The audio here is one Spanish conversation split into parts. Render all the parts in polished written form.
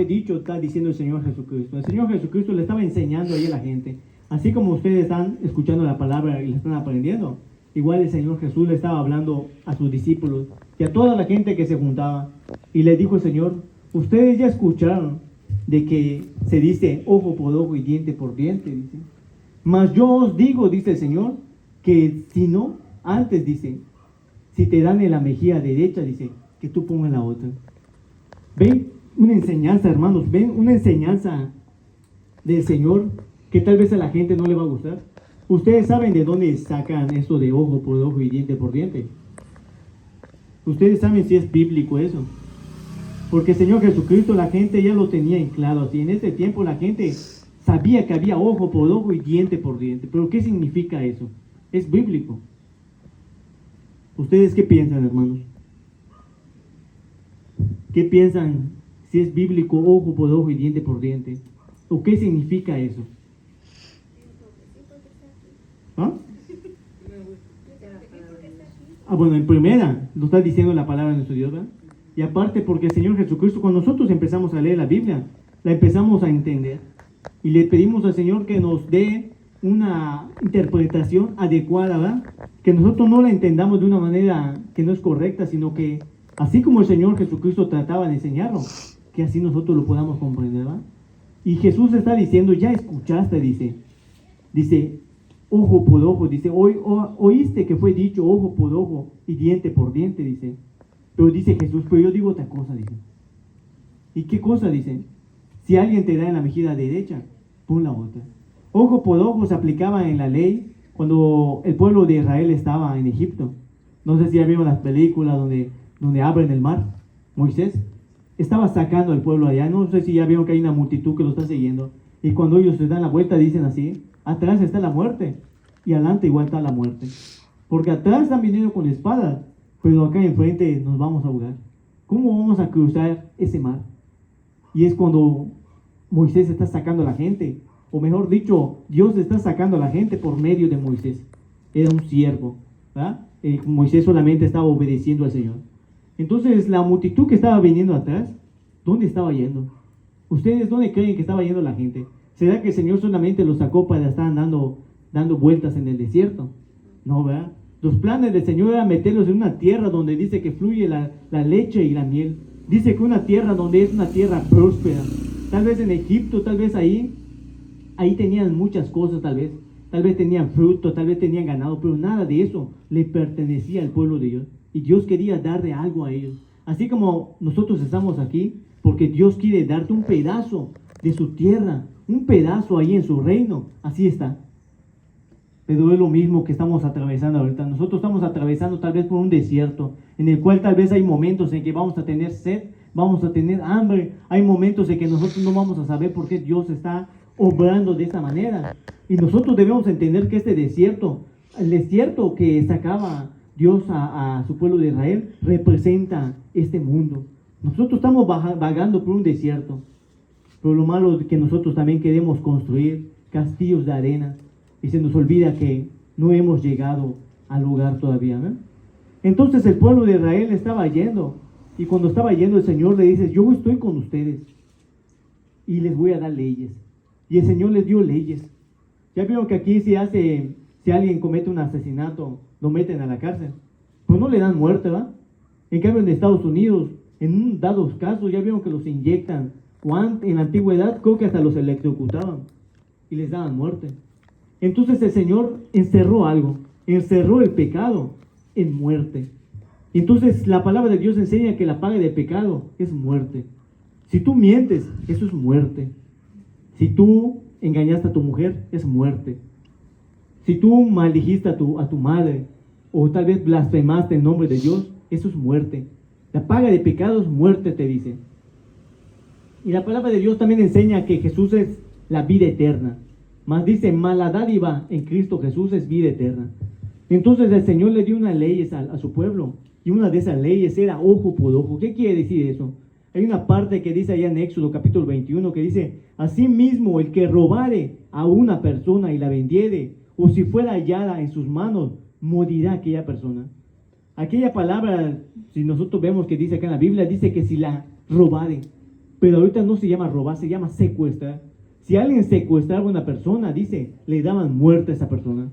dicho, está diciendo el Señor Jesucristo. El Señor Jesucristo le estaba enseñando ahí a la gente. Así como ustedes están escuchando la palabra y la están aprendiendo, igual el Señor Jesús le estaba hablando a sus discípulos y a toda la gente que se juntaba. Y le dijo el Señor, ustedes ya escucharon de que se dice ojo por ojo y diente por diente, dice. Mas yo os digo, dice el Señor, que si no, antes dice, si te dan en la mejilla derecha, dice, que tú pongas la otra. ¿Ven una enseñanza, hermanos? ¿Ven una enseñanza del Señor que tal vez a la gente no le va a gustar? ¿Ustedes saben de dónde sacan esto de ojo por ojo y diente por diente? ¿Ustedes saben si es bíblico eso? Porque el Señor Jesucristo, la gente ya lo tenía en claro. Así en ese tiempo la gente sabía que había ojo por ojo y diente por diente. Pero ¿qué significa eso? Es bíblico. ¿Ustedes qué piensan, hermanos? ¿Qué piensan si es bíblico ojo por ojo y diente por diente? ¿O qué significa eso? ¿Ah? Bueno, en primera, lo está diciendo la palabra de nuestro Dios, ¿verdad? Y aparte porque el Señor Jesucristo, cuando nosotros empezamos a leer la Biblia, la empezamos a entender. Y le pedimos al Señor que nos dé una interpretación adecuada, ¿verdad? Que nosotros no la entendamos de una manera que no es correcta, sino que así como el Señor Jesucristo trataba de enseñarlo, que así nosotros lo podamos comprender, ¿verdad? Y Jesús está diciendo, ya escuchaste, dice, ojo por ojo, dice, oíste que fue dicho ojo por ojo y diente por diente, dice. Pero dice Jesús, pero yo digo otra cosa, dice. ¿Y qué cosa, dice? Si alguien te da en la mejilla derecha, pon la otra. Ojo por ojo se aplicaba en la ley cuando el pueblo de Israel estaba en Egipto. No sé si ya vieron las películas donde abren el mar. Moisés estaba sacando al pueblo allá. No sé si ya vieron que hay una multitud que lo está siguiendo. Y cuando ellos se dan la vuelta dicen así, atrás está la muerte y adelante igual está la muerte. Porque atrás están viniendo con espadas, pero acá enfrente nos vamos a ahogar. ¿Cómo vamos a cruzar ese mar? Y es cuando Moisés está sacando a la gente, o mejor dicho, Dios está sacando a la gente por medio de Moisés. Era un siervo, ¿verdad? Moisés solamente estaba obedeciendo al Señor. Entonces la multitud que estaba viniendo atrás, ¿dónde estaba yendo? ¿Ustedes dónde creen que estaba yendo la gente? ¿Será que el Señor solamente los sacó para estar dando vueltas en el desierto? No, ¿verdad? Los planes del Señor eran meterlos en una tierra donde dice que fluye la leche y la miel. Dice que una tierra donde es una tierra próspera. Tal vez en Egipto, tal vez ahí tenían muchas cosas, tal vez tenían fruto, tal vez tenían ganado, pero nada de eso le pertenecía al pueblo de Dios. Y Dios quería darle algo a ellos. Así como nosotros estamos aquí, porque Dios quiere darte un pedazo de su tierra, un pedazo ahí en su reino, así está. Pero es lo mismo que estamos atravesando ahorita. Nosotros estamos atravesando tal vez por un desierto, en el cual tal vez hay momentos en que vamos a tener sed, vamos a tener hambre, hay momentos en que nosotros no vamos a saber por qué Dios está obrando de esa manera. Y nosotros debemos entender que este desierto, el desierto que sacaba Dios a su pueblo de Israel, representa este mundo. Nosotros estamos vagando por un desierto, pero lo malo es que nosotros también queremos construir castillos de arena y se nos olvida que no hemos llegado al lugar todavía, ¿no? Entonces el pueblo de Israel estaba yendo, y cuando estaba yendo el Señor le dice, yo estoy con ustedes y les voy a dar leyes. Y el Señor les dio leyes. Ya vieron que aquí si alguien comete un asesinato, lo meten a la cárcel, pues no le dan muerte, ¿verdad? En cambio en Estados Unidos, en un dados casos, ya vieron que los inyectan, o en la antigüedad creo que hasta los electrocutaban y les daban muerte. Entonces el Señor encerró el pecado en muerte. Entonces la palabra de Dios enseña que la paga del pecado es muerte. Si tú mientes, eso es muerte. Si tú engañaste a tu mujer, es muerte. Si tú maldijiste a tu madre, o tal vez blasfemaste en nombre de Dios, eso es muerte. La paga de pecado es muerte, te dice. Y la palabra de Dios también enseña que Jesús es la vida eterna. Mas dice, la dádiva en Cristo Jesús es vida eterna. Entonces el Señor le dio unas leyes a su pueblo, y una de esas leyes era ojo por ojo. ¿Qué quiere decir eso? Hay una parte que dice allá en Éxodo capítulo 21 que dice, asimismo el que robare a una persona y la vendiere, o si fuera hallada en sus manos, morirá aquella persona. Aquella palabra, si nosotros vemos que dice acá en la Biblia, dice que si la robare. Pero ahorita no se llama robar, se llama secuestrar. Si alguien secuestraba a una persona, dice, le daban muerte a esa persona.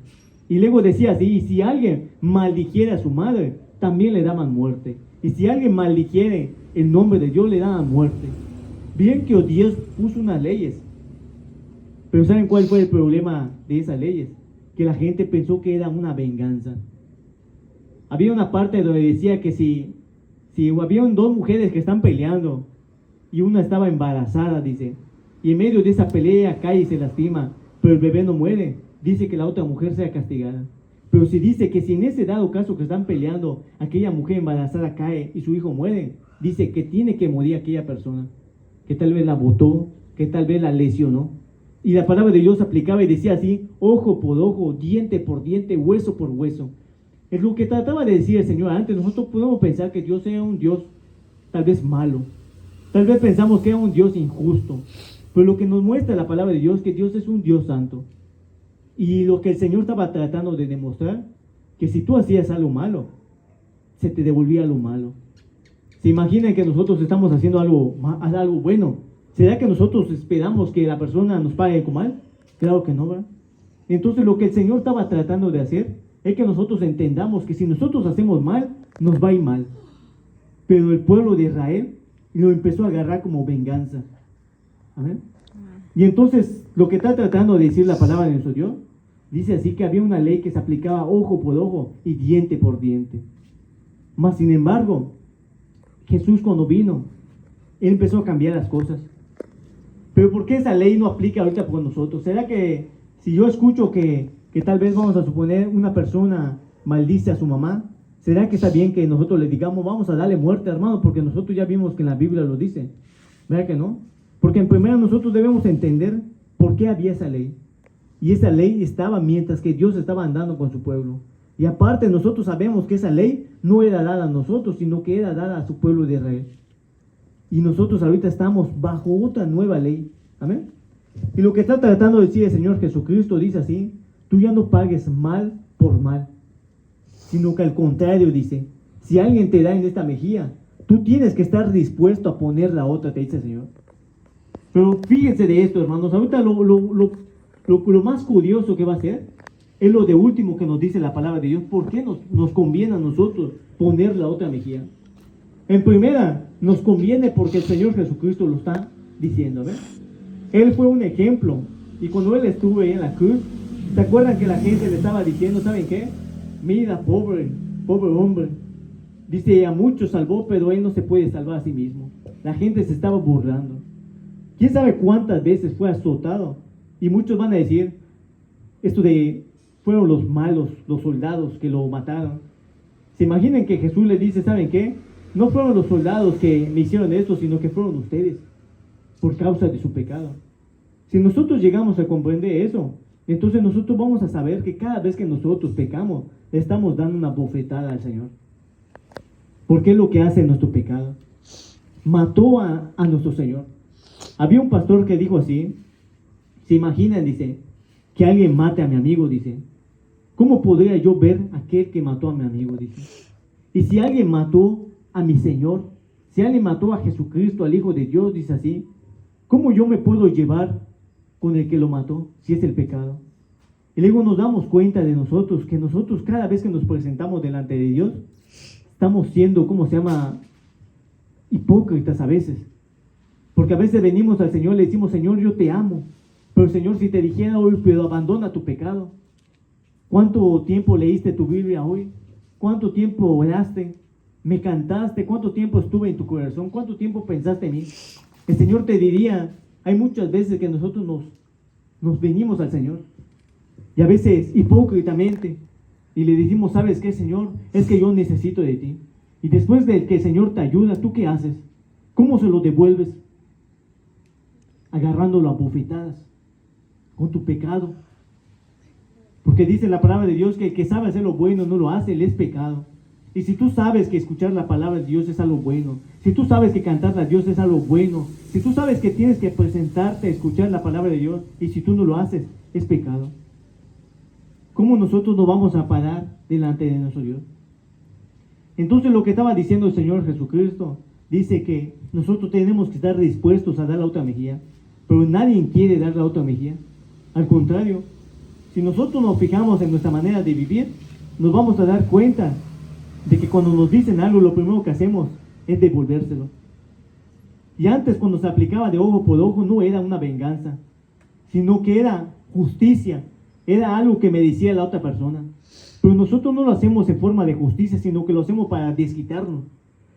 Y luego decía así, y si alguien maldijera a su madre, también le daban muerte. Y si alguien maldijere el nombre de Dios, le daban muerte. Bien que Dios puso unas leyes. Pero ¿saben cuál fue el problema de esas leyes? Que la gente pensó que era una venganza. Había una parte donde decía que si habían dos mujeres que están peleando y una estaba embarazada, dice, y en medio de esa pelea cae y se lastima, pero el bebé no muere, dice que la otra mujer sea castigada. Pero si dice que si en ese dado caso que están peleando, aquella mujer embarazada cae y su hijo muere, dice que tiene que morir aquella persona, que tal vez la botó, que tal vez la lesionó. Y la palabra de Dios aplicaba y decía así, ojo por ojo, diente por diente, hueso por hueso. Es lo que trataba de decir el Señor antes. Nosotros podemos pensar que Dios era un Dios tal vez malo. Tal vez pensamos que era un Dios injusto. Pero lo que nos muestra la palabra de Dios es que Dios es un Dios santo. Y lo que el Señor estaba tratando de demostrar, que si tú hacías algo malo, se te devolvía lo malo. ¿Se imaginan que nosotros estamos haciendo algo bueno? ¿Será que nosotros esperamos que la persona nos pague con mal? Claro que no, ¿verdad? Entonces lo que el Señor estaba tratando de hacer es que nosotros entendamos que si nosotros hacemos mal, nos va a ir mal. Pero el pueblo de Israel lo empezó a agarrar como venganza. ¿Amén? Y entonces lo que está tratando de decir la palabra de nuestro Dios, dice así que había una ley que se aplicaba ojo por ojo y diente por diente. Mas sin embargo, Jesús cuando vino, Él empezó a cambiar las cosas. Pero ¿por qué esa ley no aplica ahorita por nosotros? ¿Será que si yo escucho que tal vez vamos a suponer una persona maldice a su mamá, será que está bien que nosotros le digamos vamos a darle muerte, hermano? Porque nosotros ya vimos que en la Biblia lo dice. ¿Verdad que no? Porque en primero nosotros debemos entender por qué había esa ley. Y esa ley estaba mientras que Dios estaba andando con su pueblo. Y aparte nosotros sabemos que esa ley no era dada a nosotros, sino que era dada a su pueblo de Israel. Y nosotros ahorita estamos bajo otra nueva ley. Amén. Y lo que está tratando de decir el Señor Jesucristo dice así, tú ya no pagues mal por mal, sino que al contrario dice, si alguien te da en esta mejilla, tú tienes que estar dispuesto a poner la otra, te dice el Señor. Pero fíjense de esto, hermanos, ahorita lo más curioso que va a ser es lo de último que nos dice la palabra de Dios. ¿Por qué nos conviene a nosotros poner la otra mejilla? En primera, nos conviene porque el Señor Jesucristo lo está diciendo, ¿ves? Él fue un ejemplo. Y cuando Él estuvo ahí en la cruz, ¿se acuerdan que la gente le estaba diciendo, ¿saben qué? Mira, pobre hombre. Dice, a muchos salvó, pero Él no se puede salvar a sí mismo. La gente se estaba burlando. ¿Quién sabe cuántas veces fue azotado? Y muchos van a decir, fueron los malos, los soldados que lo mataron. ¿Se imaginan que Jesús les dice, ¿saben qué? No fueron los soldados que me hicieron esto, sino que fueron ustedes, por causa de su pecado. Si nosotros llegamos a comprender eso, entonces nosotros vamos a saber que cada vez que nosotros pecamos, le estamos dando una bofetada al Señor. Porque es lo que hace nuestro pecado. Mató a nuestro Señor. Había un pastor que dijo así, se imaginan, dice, que alguien mate a mi amigo, dice, ¿cómo podría yo ver a aquel que mató a mi amigo? Dice, y si alguien mató a mi Señor, si alguien mató a Jesucristo, al Hijo de Dios, dice así, ¿cómo yo me puedo llevar con el que lo mató, si es el pecado? Y luego nos damos cuenta de nosotros, que nosotros cada vez que nos presentamos delante de Dios, estamos siendo, hipócritas a veces. Porque a veces venimos al Señor y le decimos, Señor, yo te amo. Pero Señor, si te dijera hoy, pero abandona tu pecado. ¿Cuánto tiempo leíste tu Biblia hoy? ¿Cuánto tiempo oraste? ¿Me cantaste? ¿Cuánto tiempo estuve en tu corazón? ¿Cuánto tiempo pensaste en mí? El Señor te diría, hay muchas veces que nosotros nos venimos al Señor. Y a veces hipócritamente. Y le decimos, ¿sabes qué, Señor? Es que yo necesito de ti. Y después de que el Señor te ayuda, ¿tú qué haces? ¿Cómo se lo devuelves? Agarrándolo a bofetadas con tu pecado. Porque dice la palabra de Dios que el que sabe hacer lo bueno no lo hace, él es pecado. Y si tú sabes que escuchar la palabra de Dios es algo bueno, si tú sabes que cantar a Dios es algo bueno, si tú sabes que tienes que presentarte a escuchar la palabra de Dios y si tú no lo haces, es pecado. ¿Cómo nosotros nos vamos a parar delante de nuestro Dios? Entonces lo que estaba diciendo el Señor Jesucristo dice que nosotros tenemos que estar dispuestos a dar la otra mejilla, pero nadie quiere dar la otra mejilla. Al contrario, si nosotros nos fijamos en nuestra manera de vivir, nos vamos a dar cuenta de que cuando nos dicen algo, lo primero que hacemos es devolvérselo. Y antes, cuando se aplicaba de ojo por ojo, no era una venganza, sino que era justicia, era algo que merecía la otra persona. Pero nosotros no lo hacemos en forma de justicia, sino que lo hacemos para desquitarnos.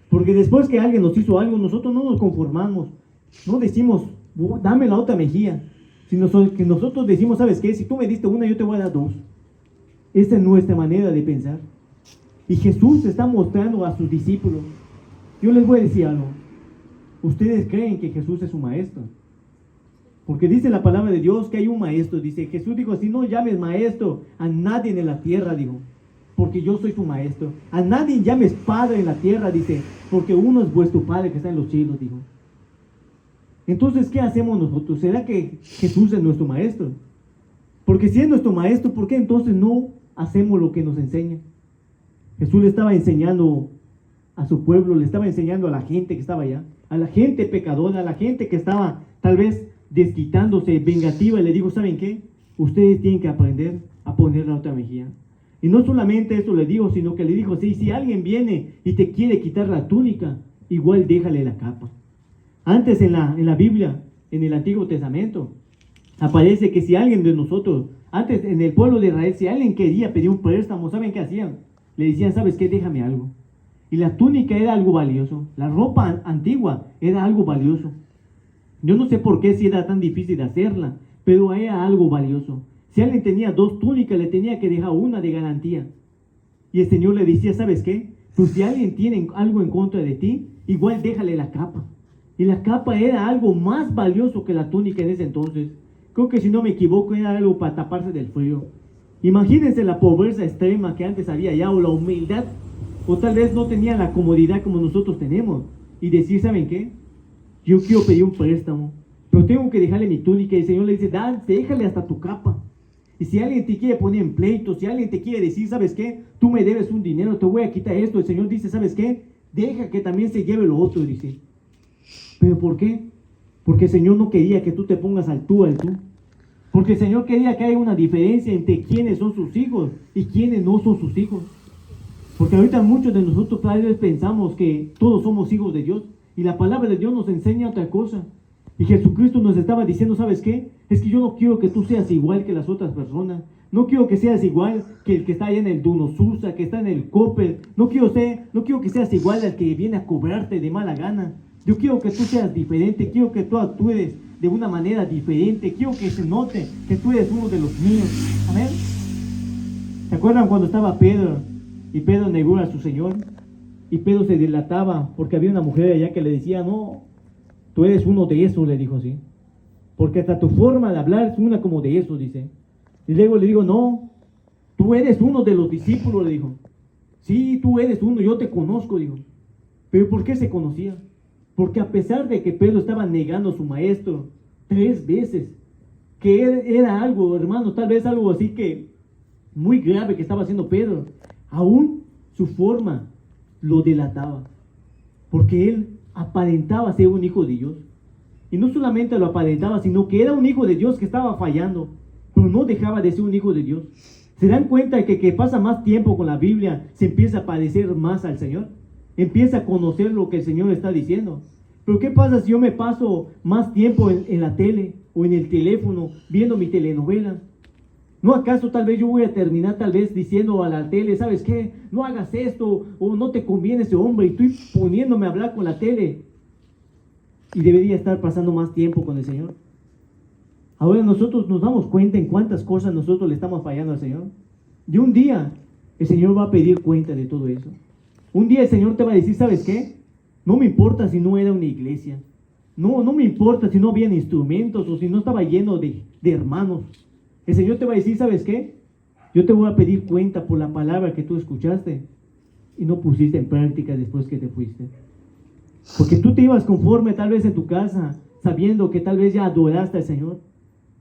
Porque después que alguien nos hizo algo, nosotros no nos conformamos, no decimos, dame la otra mejilla, sino que nosotros decimos, ¿sabes qué? Si tú me diste una, yo te voy a dar dos. Esta es nuestra manera de pensar. Y Jesús está mostrando a sus discípulos. Yo les voy a decir algo. ¿Ustedes creen que Jesús es un maestro? Porque dice la palabra de Dios que hay un maestro. Dice, Jesús dijo así, no llames maestro a nadie en la tierra, dijo, porque yo soy su maestro. A nadie llames padre en la tierra, dice, porque uno es vuestro Padre que está en los cielos, dijo. Entonces, ¿qué hacemos nosotros? ¿Será que Jesús es nuestro maestro? Porque si es nuestro maestro, ¿por qué entonces no hacemos lo que nos enseña? Jesús le estaba enseñando a su pueblo, le estaba enseñando a la gente que estaba allá, a la gente pecadora, a la gente que estaba tal vez desquitándose, vengativa, y le digo, ¿saben qué? Ustedes tienen que aprender a poner la otra mejilla. Y no solamente eso le digo, sino que le dijo, sí, si alguien viene y te quiere quitar la túnica, igual déjale la capa. Antes en la Biblia, en el Antiguo Testamento, aparece que si alguien de nosotros, antes en el pueblo de Israel, si alguien quería pedir un préstamo, ¿saben qué hacían? Le decían, ¿sabes qué? Déjame algo. Y la túnica era algo valioso, la ropa antigua era algo valioso. Yo no sé por qué si era tan difícil de hacerla, pero era algo valioso. Si alguien tenía dos túnicas, le tenía que dejar una de garantía. Y el Señor le decía, ¿sabes qué? Pues si alguien tiene algo en contra de ti, igual déjale la capa. Y la capa era algo más valioso que la túnica en ese entonces. Creo que si no me equivoco era algo para taparse del frío. Imagínense la pobreza extrema que antes había allá, o la humildad, o tal vez no tenían la comodidad como nosotros tenemos. Y decir, ¿saben qué? Yo quiero pedir un préstamo, pero tengo que dejarle mi túnica. Y el Señor le dice, déjale hasta tu capa. Y si alguien te quiere poner en pleito, si alguien te quiere decir, ¿sabes qué? Tú me debes un dinero, te voy a quitar esto. El Señor dice, ¿sabes qué? Deja que también se lleve lo otro, dice. ¿Pero por qué? Porque el Señor no quería que tú te pongas al tú. Porque el Señor quería que haya una diferencia entre quienes son sus hijos y quienes no son sus hijos. Porque ahorita muchos de nosotros tal vez pensamos que todos somos hijos de Dios. Y la palabra de Dios nos enseña otra cosa. Y Jesucristo nos estaba diciendo, ¿sabes qué? Es que yo no quiero que tú seas igual que las otras personas. No quiero que seas igual que el que está allá en el Donosusa, que está en el Coppel. No quiero que seas igual al que viene a cobrarte de mala gana. Yo quiero que tú seas diferente. Quiero que tú actúes de una manera diferente. Quiero que se note que tú eres uno de los míos. Amén. ¿Se acuerdan cuando estaba Pedro? Y Pedro negó a su Señor. Y Pedro se delataba porque había una mujer allá que le decía, no, tú eres uno de esos, le dijo así. Porque hasta tu forma de hablar es una como de esos, dice. Y luego le digo, no, tú eres uno de los discípulos, le dijo. Sí, tú eres uno, yo te conozco, dijo. Pero ¿por qué se conocía? Porque a pesar de que Pedro estaba negando a su maestro 3 veces, que era algo, hermano, tal vez algo así que muy grave que estaba haciendo Pedro, aún su forma lo delataba, porque él aparentaba ser un hijo de Dios. Y no solamente lo aparentaba, sino que era un hijo de Dios que estaba fallando, pero no dejaba de ser un hijo de Dios. ¿Se dan cuenta que pasa más tiempo con la Biblia, se empieza a parecer más al Señor? Empieza a conocer lo que el Señor está diciendo. Pero ¿qué pasa si yo me paso más tiempo en la tele o en el teléfono viendo mi telenovela? ¿No acaso tal vez yo voy a terminar tal vez diciendo a la tele, ¿sabes qué? No hagas esto, o no te conviene ese hombre, y estoy poniéndome a hablar con la tele? Y debería estar pasando más tiempo con el Señor. Ahora nosotros nos damos cuenta en cuántas cosas nosotros le estamos fallando al Señor. Y un día el Señor va a pedir cuenta de todo eso. Un día el Señor te va a decir, ¿sabes qué? No me importa si no era una iglesia. No me importa si no habían instrumentos o si no estaba lleno de hermanos. El Señor te va a decir, ¿sabes qué? Yo te voy a pedir cuenta por la palabra que tú escuchaste y no pusiste en práctica después que te fuiste. Porque tú te ibas conforme tal vez en tu casa, sabiendo que tal vez ya adoraste al Señor.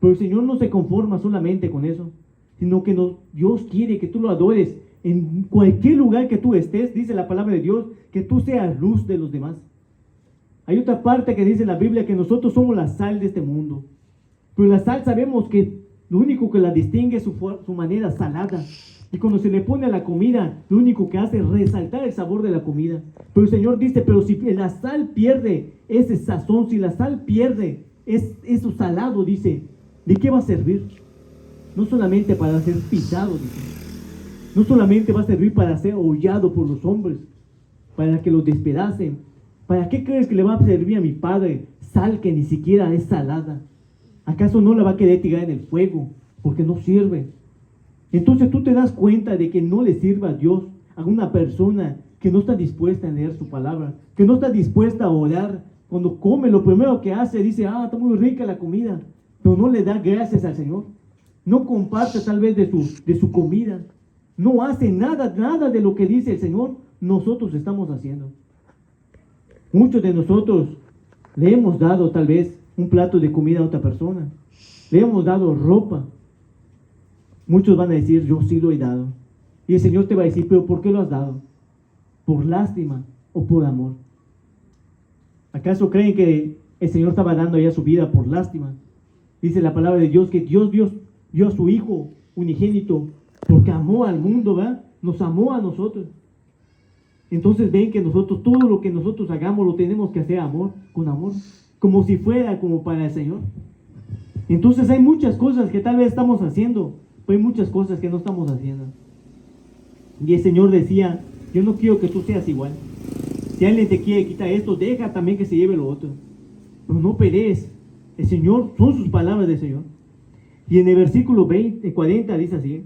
Pero el Señor no se conforma solamente con eso, sino que Dios quiere que tú lo adores en cualquier lugar que tú estés. Dice la palabra de Dios, que tú seas luz de los demás. Hay otra parte que dice la Biblia que nosotros somos la sal de este mundo. Pero la sal sabemos que lo único que la distingue es su manera salada. Y cuando se le pone a la comida, lo único que hace es resaltar el sabor de la comida. Pero el Señor dice, pero si la sal pierde ese sazón, si la sal pierde eso salado, dice, ¿de qué va a servir? No solamente para ser pisado, dice. No solamente va a servir para ser hollado por los hombres, para que lo despedacen. ¿Para qué crees que le va a servir a mi Padre sal que ni siquiera es salada? ¿Acaso no la va a querer tirar en el fuego? Porque no sirve. Entonces tú te das cuenta de que no le sirve a Dios a una persona que no está dispuesta a leer su palabra, que no está dispuesta a orar. Cuando come, lo primero que hace, dice, está muy rica la comida, pero no le da gracias al Señor. No comparte tal vez de su comida. No hace nada de lo que dice el Señor, nosotros estamos haciendo. Muchos de nosotros le hemos dado tal vez un plato de comida a otra persona. Le hemos dado ropa. Muchos van a decir, yo sí lo he dado. Y el Señor te va a decir, pero ¿por qué lo has dado? ¿Por lástima o por amor? ¿Acaso creen que el Señor estaba dando ya su vida por lástima? Dice la palabra de Dios que Dios dio a su Hijo unigénito porque amó al mundo, ¿verdad? Nos amó a nosotros. Entonces ven que nosotros, todo lo que nosotros hagamos lo tenemos que hacer con amor, como si fuera como para el Señor. Entonces hay muchas cosas que tal vez estamos haciendo, pero hay muchas cosas que no estamos haciendo. Y el Señor decía, yo no quiero que tú seas igual. Si alguien te quiere quitar esto, deja también que se lleve lo otro. Pero no pelees. El Señor, son sus palabras del Señor. Y en el versículo 40 dice así,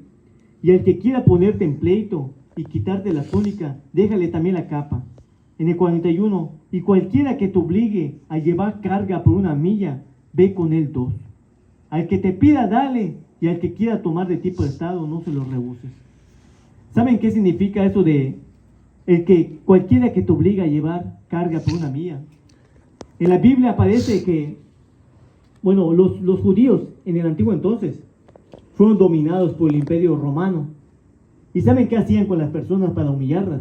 y al que quiera ponerte en pleito y quitarte la túnica, déjale también la capa. En el 41, y cualquiera que te obligue a llevar carga por 1 milla, ve con él 2. Al que te pida, dale, y al que quiera tomar de ti prestado, no se lo rehuses. ¿Saben qué significa eso de cualquiera que te obliga a llevar carga por 1 milla? En la Biblia aparece que, los judíos en el antiguo entonces fueron dominados por el imperio romano. ¿Y saben qué hacían con las personas para humillarlas?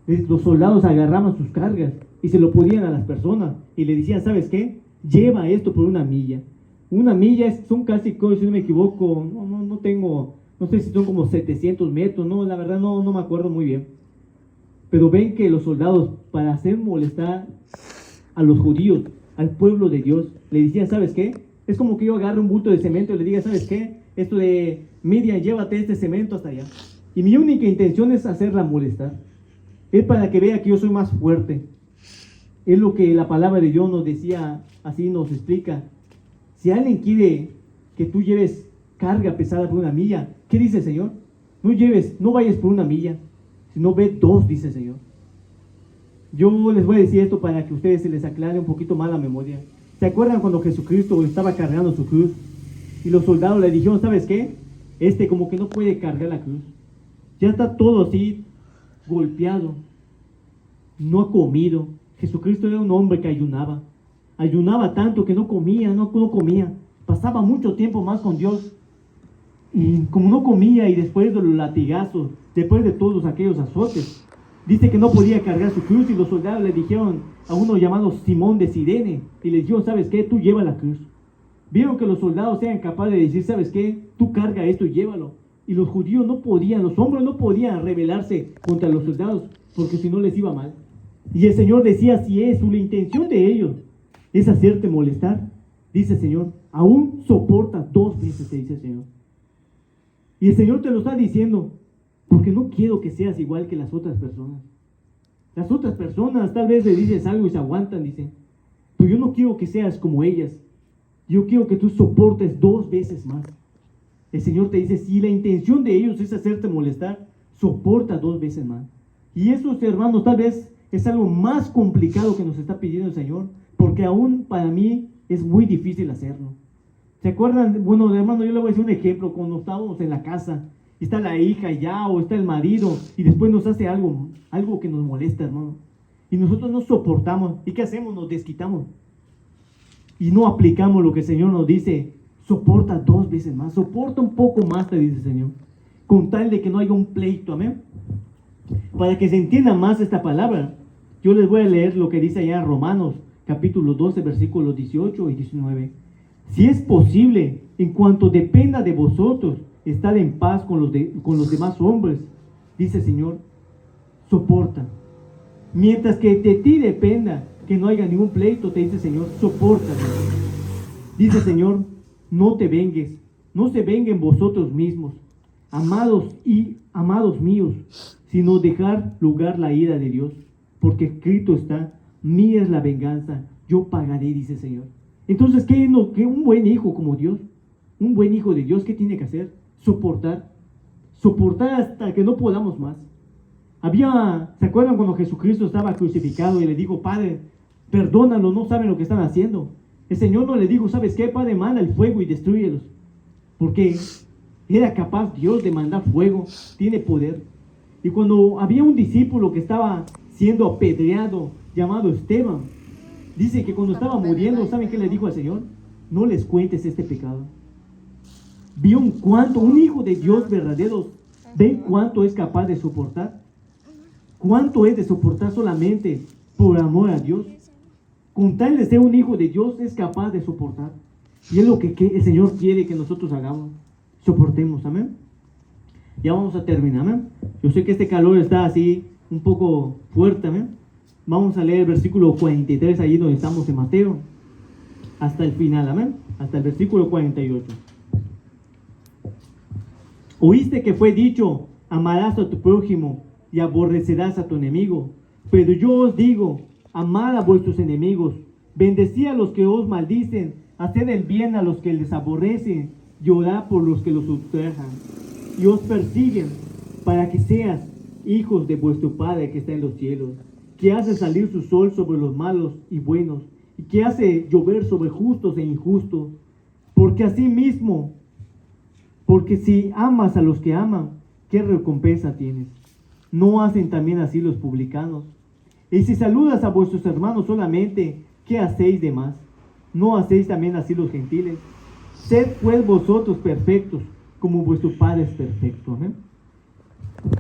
Los soldados agarraban sus cargas y se lo ponían a las personas y le decían, ¿sabes qué? Lleva esto por 1 milla. 1 milla son casi, si no me equivoco, no sé si son como 700 metros, la verdad no me acuerdo muy bien. Pero ven que los soldados, para hacer molestar a los judíos, al pueblo de Dios, le decían, ¿sabes qué? Es como que yo agarre un bulto de cemento y le diga, ¿sabes qué? Esto de Miriam, llévate este cemento hasta allá. Y mi única intención es hacerla molestar. Es para que vea que yo soy más fuerte. Es lo que la palabra de Dios nos decía, así nos explica. Si alguien quiere que tú lleves carga pesada por 1 milla, ¿qué dice el Señor? No vayas por 1 milla, sino ve 2, dice el Señor. Yo les voy a decir esto para que a ustedes se les aclare un poquito más la memoria. ¿Se acuerdan cuando Jesucristo estaba cargando su cruz? Y los soldados le dijeron, ¿sabes qué? Como que no puede cargar la cruz. Ya está todo así, golpeado. No ha comido. Jesucristo era un hombre que ayunaba. Ayunaba tanto que no comía. Pasaba mucho tiempo más con Dios. Y como no comía y después de los latigazos, después de todos aquellos azotes, dice que no podía cargar su cruz y los soldados le dijeron a uno llamado Simón de Cirene y le dijeron, ¿sabes qué? Tú lleva la cruz. Vieron que los soldados eran capaces de decir, ¿sabes qué? Tú carga esto y llévalo. Y los judíos no podían, los hombres no podían rebelarse contra los soldados porque si no les iba mal. Y el Señor decía, si es la intención de ellos es hacerte molestar, dice el Señor, aún soporta 2 veces, te dice el Señor. Y el Señor te lo está diciendo porque no quiero que seas igual que las otras personas. Las otras personas tal vez le dices algo y se aguantan, dicen, pero yo no quiero que seas como ellas. Yo quiero que tú soportes 2 veces más. El Señor te dice, si la intención de ellos es hacerte molestar, soporta 2 veces más. Y eso, hermanos, tal vez es algo más complicado que nos está pidiendo el Señor, porque aún para mí es muy difícil hacerlo. ¿Se acuerdan? Hermano, yo le voy a decir un ejemplo. Cuando estábamos en la casa, y está la hija ya, o está el marido, y después nos hace algo que nos molesta, hermano. Y nosotros no soportamos. ¿Y qué hacemos? Nos desquitamos. Y no aplicamos lo que el Señor nos dice. Soporta 2 veces más. Soporta un poco más, te dice el Señor. Con tal de que no haya un pleito. Amén. Para que se entienda más esta palabra, Yo les voy a leer lo que dice allá en Romanos, capítulo 12, versículos 18 y 19. Si es posible, en cuanto dependa de vosotros, estar en paz con los demás hombres, dice el Señor, soporta. Mientras que de ti dependa que no haya ningún pleito, te dice el Señor, soporta. Dice el Señor, no te vengues, no se venguen vosotros mismos, amados míos, sino dejar lugar la ira de Dios, porque escrito está, mía es la venganza, yo pagaré, dice el Señor. Entonces, ¿qué un buen hijo como Dios, un buen hijo de Dios, qué tiene que hacer? Soportar hasta que no podamos más. ¿Se acuerdan cuando Jesucristo estaba crucificado y le dijo, Padre, perdónalo, no saben lo que están haciendo? El Señor no le dijo, ¿sabes qué, Padre? Manda el fuego y destrúyelos. Porque era capaz Dios de mandar fuego, tiene poder. Y cuando había un discípulo que estaba siendo apedreado, llamado Esteban, dice que cuando estaba muriendo, ¿saben qué le dijo al Señor? No les cuentes este pecado. Vio un hijo de Dios verdadero, ven cuánto es capaz de soportar. Cuánto es de soportar solamente por amor a Dios. Con tal de ser un hijo de Dios, es capaz de soportar. Y es lo que el Señor quiere que nosotros hagamos. Soportemos, amén. Ya vamos a terminar, amén. Yo sé que este calor está así, un poco fuerte, amén. Vamos a leer el versículo 43, ahí donde estamos en Mateo, hasta el final, amén. Hasta el versículo 48. Oíste que fue dicho, amarás a tu prójimo y aborrecerás a tu enemigo. Pero yo os digo, amad a vuestros enemigos, bendecid a los que os maldicen, haced el bien a los que les aborrecen, y orad por los que los ultrajan y os persiguen, para que seas hijos de vuestro Padre que está en los cielos, que hace salir su sol sobre los malos y buenos, y que hace llover sobre justos e injustos. Porque si amas a los que aman, ¿qué recompensa tienes? ¿No hacen también así los publicanos? Y si saludas a vuestros hermanos solamente, ¿qué hacéis de más? ¿No hacéis también así los gentiles? Sed pues vosotros perfectos, como vuestro Padre es perfecto. Amén.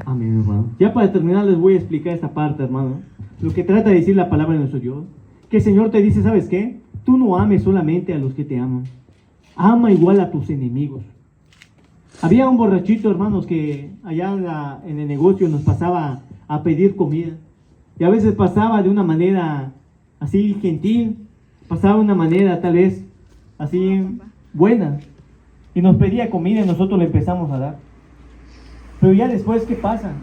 Amén, hermano. Ya para terminar les voy a explicar esta parte, hermano. Lo que trata de decir la palabra de nuestro Dios. Que el Señor te dice, ¿sabes qué? Tú no ames solamente a los que te aman. Ama igual a tus enemigos. Había un borrachito, hermanos, que allá en el negocio nos pasaba a pedir comida. Y a veces pasaba de una manera así gentil, pasaba de una manera tal vez así buena. Y nos pedía comida y nosotros le empezamos a dar. Pero ya después, ¿qué pasa?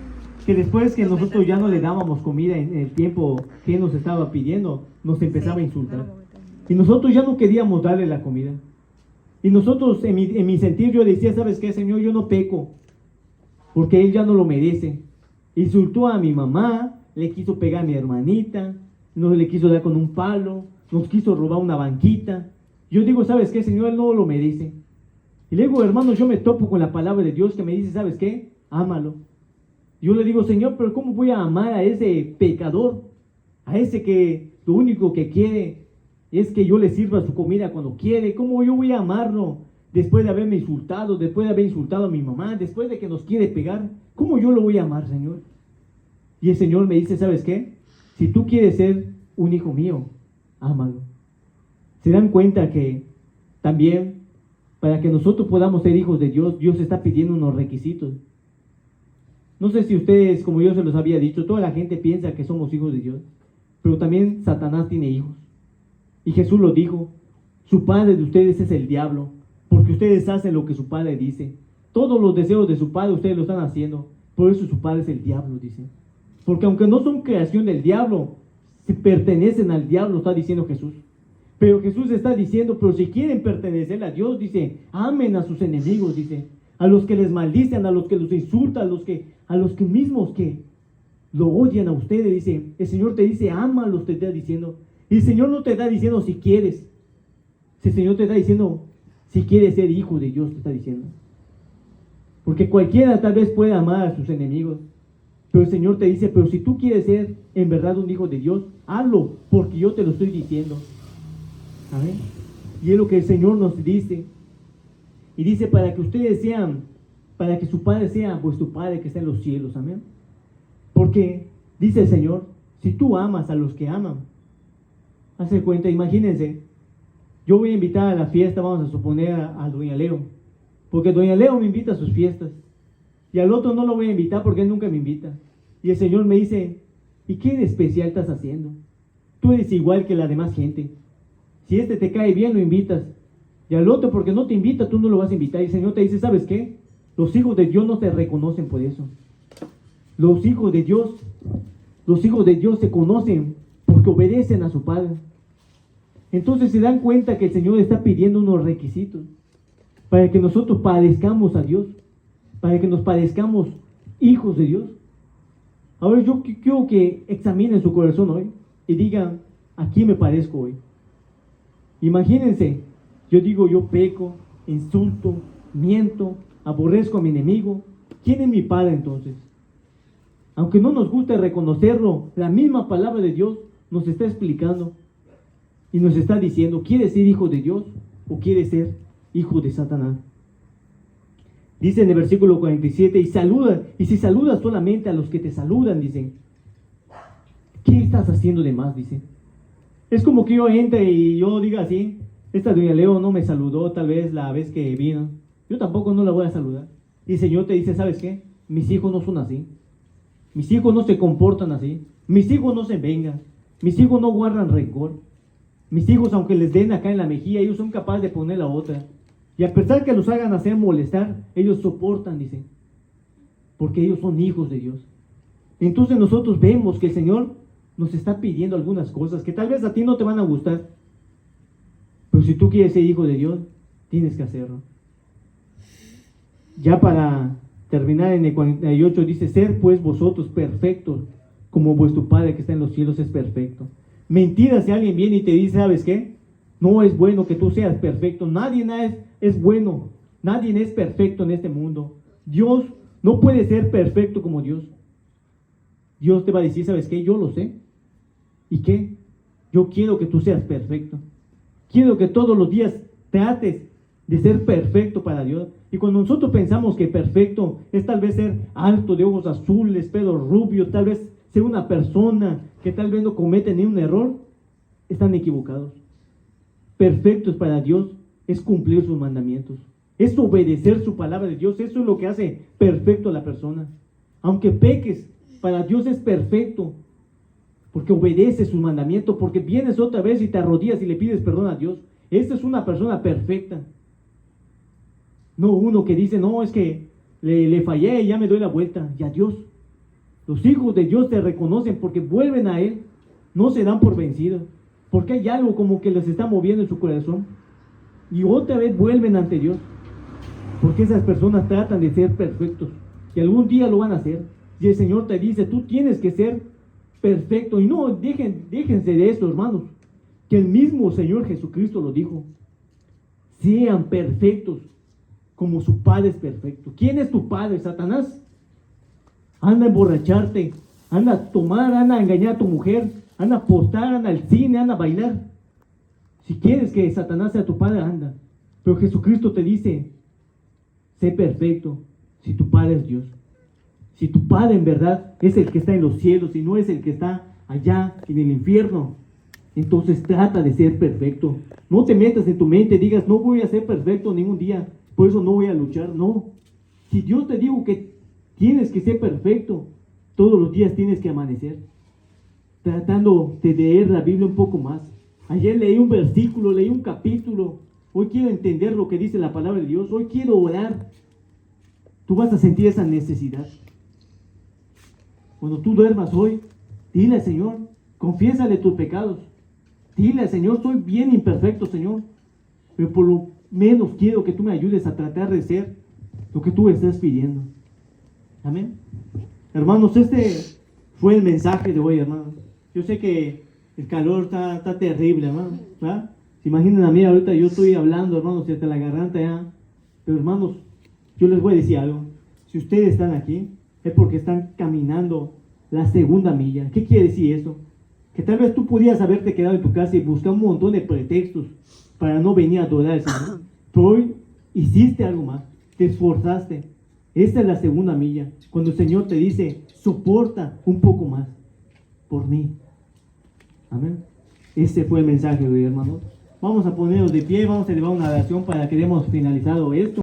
Que después que nosotros ya no le dábamos comida en el tiempo que él nos estaba pidiendo, nos empezaba a insultar. Y nosotros ya no queríamos darle la comida. Y nosotros, en mi sentir, yo decía, ¿sabes qué, Señor? Yo no peco, porque él ya no lo merece. Insultó a mi mamá, le quiso pegar a mi hermanita, nos le quiso dar con un palo, nos quiso robar una banquita. Yo digo, ¿sabes qué, Señor? Él no lo merece. Y luego, hermanos, yo me topo con la palabra de Dios que me dice, ¿sabes qué? Ámalo. Yo le digo, Señor, pero ¿cómo voy a amar a ese pecador? A ese que lo único que quiere es que yo le sirva su comida cuando quiere. ¿Cómo yo voy a amarlo después de haberme insultado, después de haber insultado a mi mamá, después de que nos quiere pegar? ¿Cómo yo lo voy a amar, Señor? Y el Señor me dice, ¿sabes qué? Si tú quieres ser un hijo mío, ámalo. ¿Se dan cuenta que también para que nosotros podamos ser hijos de Dios, Dios está pidiendo unos requisitos? No sé si ustedes, como yo se los había dicho, toda la gente piensa que somos hijos de Dios, pero también Satanás tiene hijos. Y Jesús lo dijo, su padre de ustedes es el diablo, porque ustedes hacen lo que su padre dice. Todos los deseos de su padre ustedes lo están haciendo, por eso su padre es el diablo, dice. Porque aunque no son creación del diablo, se pertenecen al diablo, está diciendo Jesús. Pero Jesús está diciendo, pero si quieren pertenecer a Dios, dice, amen a sus enemigos, dice, a los que les maldicen, a los que los insultan, a los que mismos que lo odian a ustedes, dice, el Señor te dice, ámalos, te está diciendo. Y el Señor no te está diciendo si quieres. El Señor te está diciendo si quieres ser hijo de Dios, te está diciendo. Porque cualquiera tal vez puede amar a sus enemigos. Pero el Señor te dice, pero si tú quieres ser en verdad un hijo de Dios, hazlo, porque yo te lo estoy diciendo. Amén. Y es lo que el Señor nos dice. Y dice, para que ustedes sean, para que su Padre sea vuestro Padre que está en los cielos. Amén. Porque, dice el Señor, Si tú amas a los que aman, hace cuenta, imagínense, yo voy a invitar a la fiesta, vamos a suponer, a Doña Leo, porque Doña Leo me invita a sus fiestas, y al otro no lo voy a invitar porque él nunca me invita. Y el Señor me dice, ¿y qué de especial estás haciendo? Tú eres igual que la demás gente. Si este te cae bien, lo invitas, y al otro porque no te invita, tú no lo vas a invitar. Y el Señor te dice, ¿sabes qué? Los hijos de Dios no te reconocen por eso. Los hijos de Dios se conocen porque obedecen a su Padre. Entonces se dan cuenta que el Señor está pidiendo unos requisitos para que nosotros parezcamos a Dios, para que nos parezcamos hijos de Dios. Ahora yo quiero que examinen su corazón hoy y digan, ¿a quién me parezco hoy? Imagínense, yo digo, yo peco, insulto, miento, aborrezco a mi enemigo. ¿Quién es mi Padre entonces? Aunque no nos guste reconocerlo, la misma palabra de Dios nos está explicando y nos está diciendo, ¿quieres ser hijo de Dios o quieres ser hijo de Satanás? Dice en el versículo 47, y si saludas solamente a los que te saludan, dicen, ¿qué estás haciendo de más? Dice. Es como que yo entre y yo diga así, esta Doña Leo no me saludó tal vez la vez que vino, yo tampoco no la voy a saludar. Y el Señor te dice, ¿sabes qué? Mis hijos no son así. Mis hijos no se comportan así. Mis hijos no se vengan. Mis hijos no guardan rencor. Mis hijos, aunque les den acá en la mejilla, ellos son capaces de poner la otra. Y a pesar que los hagan hacer molestar, ellos soportan, dice. Porque ellos son hijos de Dios. Entonces nosotros vemos que el Señor nos está pidiendo algunas cosas que tal vez a ti no te van a gustar. Pero si tú quieres ser hijo de Dios, tienes que hacerlo. Ya para terminar en el 48 dice, ser pues vosotros perfectos, como vuestro Padre que está en los cielos es perfecto. Mentira si alguien viene y te dice, ¿sabes qué? No es bueno que tú seas perfecto. Nadie es bueno. Nadie es perfecto en este mundo. Dios no puede ser perfecto como Dios. Dios te va a decir, ¿sabes qué? Yo lo sé. ¿Y qué? Yo quiero que tú seas perfecto. Quiero que todos los días trates de ser perfecto para Dios. Y cuando nosotros pensamos que perfecto es tal vez ser alto, de ojos azules, pelo rubio, tal vez ser una persona que tal vez no comete ni un error, están equivocados. Perfectos para Dios es cumplir sus mandamientos, es obedecer su palabra de Dios. Eso es lo que hace perfecto a la persona. Aunque peques, para Dios es perfecto, porque obedece sus mandamientos, porque vienes otra vez y te arrodillas y le pides perdón a Dios. Esta es una persona perfecta. No uno que dice, no, es que le fallé y ya me doy la vuelta. Y a Dios, los hijos de Dios te reconocen porque vuelven a Él, no se dan por vencidos, porque hay algo como que les está moviendo en su corazón y otra vez vuelven ante Dios, porque esas personas tratan de ser perfectos y algún día lo van a hacer. Y el Señor te dice, tú tienes que ser perfecto. Y no, déjense de eso, hermanos, que el mismo Señor Jesucristo lo dijo: sean perfectos como su Padre es perfecto. ¿Quién es tu padre? ¿Satanás? Anda a emborracharte, anda a tomar, anda a engañar a tu mujer, anda a apostar, anda al cine, anda a bailar. Si quieres que Satanás sea tu padre, anda. Pero Jesucristo te dice, sé perfecto si tu Padre es Dios. Si tu Padre en verdad es el que está en los cielos y no es el que está allá en el infierno, entonces trata de ser perfecto. No te metas en tu mente y digas, no voy a ser perfecto ningún día, por eso no voy a luchar. No. Si Dios te dijo que tienes que ser perfecto, todos los días tienes que amanecer tratando de leer la Biblia un poco más. Ayer leí un versículo, leí un capítulo. Hoy quiero entender lo que dice la palabra de Dios. Hoy quiero orar. Tú vas a sentir esa necesidad. Cuando tú duermas hoy, dile al Señor, confiésale tus pecados. Dile al Señor, soy bien imperfecto, Señor, pero por lo menos quiero que tú me ayudes a tratar de ser lo que tú estás pidiendo. Amén. Hermanos, este fue el mensaje de hoy, hermanos. Yo sé que el calor está terrible, hermanos, ¿verdad? Se imaginan a mí ahorita, yo estoy hablando, hermanos, hasta la garganta ya. Pero hermanos, yo les voy a decir algo. Si ustedes están aquí, es porque están caminando la segunda milla. ¿Qué quiere decir eso? Que tal vez tú pudieras haberte quedado en tu casa y buscar un montón de pretextos para no venir a adorar al Señor. Pero hoy hiciste algo más, te esforzaste. Esta es la segunda milla. Cuando el Señor te dice, soporta un poco más. por mí. Amén. Este fue el mensaje de hoy, hermanos. Vamos a ponernos de pie, vamos a elevar una oración para que demos finalizado esto.